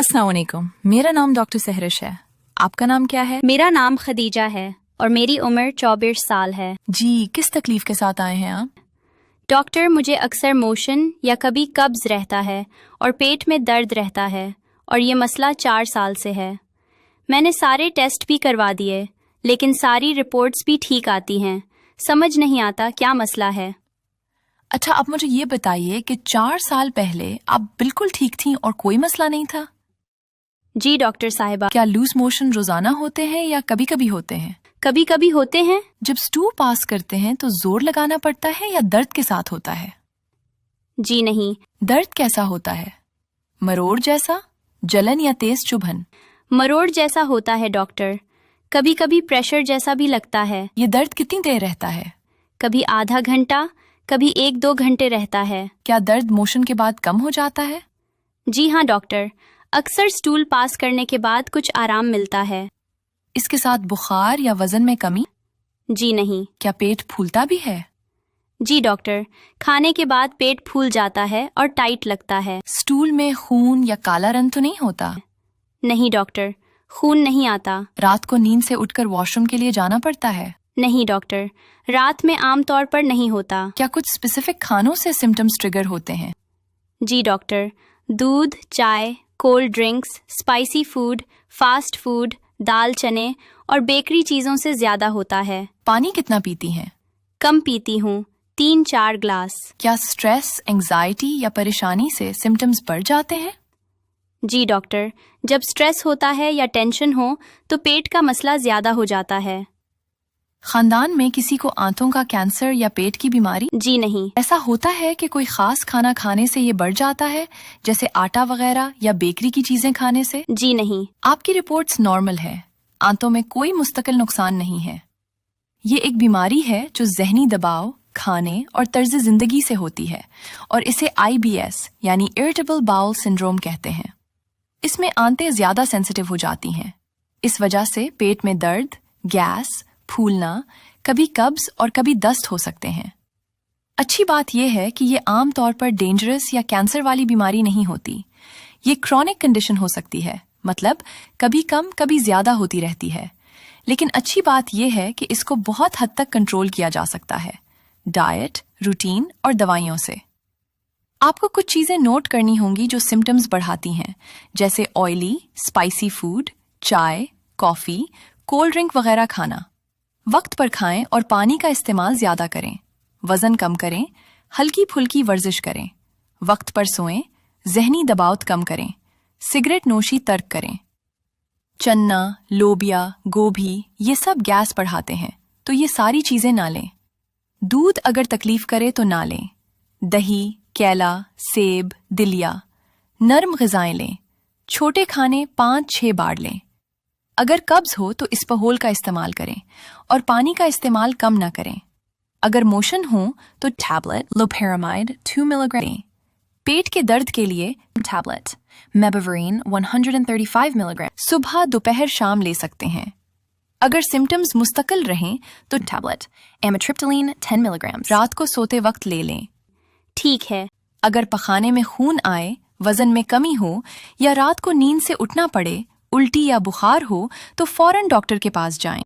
अस्सलाम वालेकुम, मेरा नाम डॉक्टर सहरिश है। आपका नाम क्या है? मेरा नाम खदीजा है और मेरी उम्र 24 साल है। जी, किस तकलीफ के साथ आए हैं आप? डॉक्टर, मुझे अक्सर मोशन या कभी कब्ज रहता है और पेट में दर्द रहता है और ये मसला 4 साल से है। मैंने सारे टेस्ट भी करवा दिए लेकिन सारी रिपोर्ट्स भी ठीक आती हैं। समझ नहीं आता क्या मसला है। अच्छा, आप मुझे ये बताइए कि 4 साल पहले आप बिल्कुल ठीक थी और कोई मसला नहीं था? जी डॉक्टर साहिबा, क्या लूज मोशन रोजाना होते हैं या कभी कभी होते हैं? कभी कभी होते हैं। जब स्टू पास करते हैं तो जोर लगाना पड़ता है या दर्द के साथ होता है? जी नहीं। दर्द कैसा होता है? मरोड़ जैसा, जलन या तेज चुभन? मरोड़ जैसा होता है डॉक्टर। कभी कभी प्रेशर जैसा भी लगता है। ये दर्द कितनी देर रहता है? कभी आधा घंटा, कभी 1-2 घंटे रहता है। क्या दर्द मोशन के बाद कम हो जाता है? जी हाँ डॉक्टर, अक्सर स्टूल पास करने के बाद कुछ आराम मिलता है। इसके साथ बुखार या वजन में कमी? जी नहीं। क्या पेट फूलता भी है? जी डॉक्टर, खाने के बाद पेट फूल जाता है और टाइट लगता है। स्टूल में खून या काला रंग तो नहीं होता? नहीं डॉक्टर, खून नहीं आता। रात को नींद से उठकर वॉशरूम के लिए जाना पड़ता है? नहीं डॉक्टर, रात में आमतौर पर नहीं होता। क्या कुछ स्पेसिफिक खानों से सिम्टम्स ट्रिगर होते हैं? जी डॉक्टर, दूध, चाय, cold drinks, spicy food, fast food, दाल चने और बेकरी चीज़ों से ज़्यादा होता है। पानी कितना पीती हैं? कम पीती हूँ, 3-4 ग्लास। क्या स्ट्रेस, एंजाइटी या परेशानी से सिम्टम्स बढ़ जाते हैं? जी डॉक्टर, जब स्ट्रेस होता है या टेंशन हो तो पेट का मसला ज़्यादा हो जाता है। खानदान में किसी को आंतों का कैंसर या पेट की बीमारी? जी नहीं। ऐसा होता है कि कोई खास खाना खाने से ये बढ़ जाता है, जैसे आटा वगैरह या बेकरी की चीजें खाने से? जी नहीं। आपकी रिपोर्ट्स नॉर्मल है, आंतों में कोई मुस्तकिल नुकसान नहीं है। ये एक बीमारी है जो जहनी दबाव, खाने और तर्ज जिंदगी से होती है और इसे IBS यानी इरिटेबल बाउल सिंड्रोम कहते हैं। इसमें आंतें ज्यादा सेंसिटिव हो जाती हैं। इस वजह से पेट में दर्द, गैस, फूलना, कभी कब्ज और कभी दस्त हो सकते हैं। अच्छी बात यह है कि ये आम तौर पर डेंजरस या कैंसर वाली बीमारी नहीं होती। ये क्रॉनिक कंडीशन हो सकती है, मतलब कभी कम कभी ज्यादा होती रहती है। लेकिन अच्छी बात यह है कि इसको बहुत हद तक कंट्रोल किया जा सकता है, डाइट, रूटीन और दवाइयों से। आपको कुछ चीजें नोट करनी होंगी जो सिम्टम्स बढ़ाती हैं, जैसे ऑयली, स्पाइसी फूड, चाय, कॉफी, कोल्ड ड्रिंक वगैरह खाना। वक्त पर खाएं और पानी का इस्तेमाल ज्यादा करें। वजन कम करें, हल्की फुल्की वर्जिश करें। वक्त पर सोएं, जहनी दबाव कम करें। सिगरेट नोशी तर्क करें। चन्ना, लोबिया, गोभी ये सब गैस बढ़ाते हैं, तो ये सारी चीजें ना लें। दूध अगर तकलीफ करे तो ना लें। दही, केला, सेब, दलिया, नरम ग़िज़ाएं लें। छोटे खाने 5-6 बार लें। अगर कब्ज हो तो इस्पहोल का इस्तेमाल करें और पानी का इस्तेमाल कम ना करें। अगर मोशन हो तो टैबलेट लोपेरामाइड 2 मिलीग्राम लें। पेट के दर्द के लिए टैबलेट मेबेवरीन 135 मिलीग्राम सुबह, दोपहर, शाम ले सकते हैं। अगर सिम्टम्स मुस्तकिल रहें तो टैबलेट एमिट्रिप्टिलीन 10 मिलीग्राम रात को सोते वक्त ले लें। ठीक है। अगर पखाने में खून आए, वजन में कमी हो या रात को नींद से उठना पड़े, उल्टी या बुखार हो तो फौरन डॉक्टर के पास जाएं।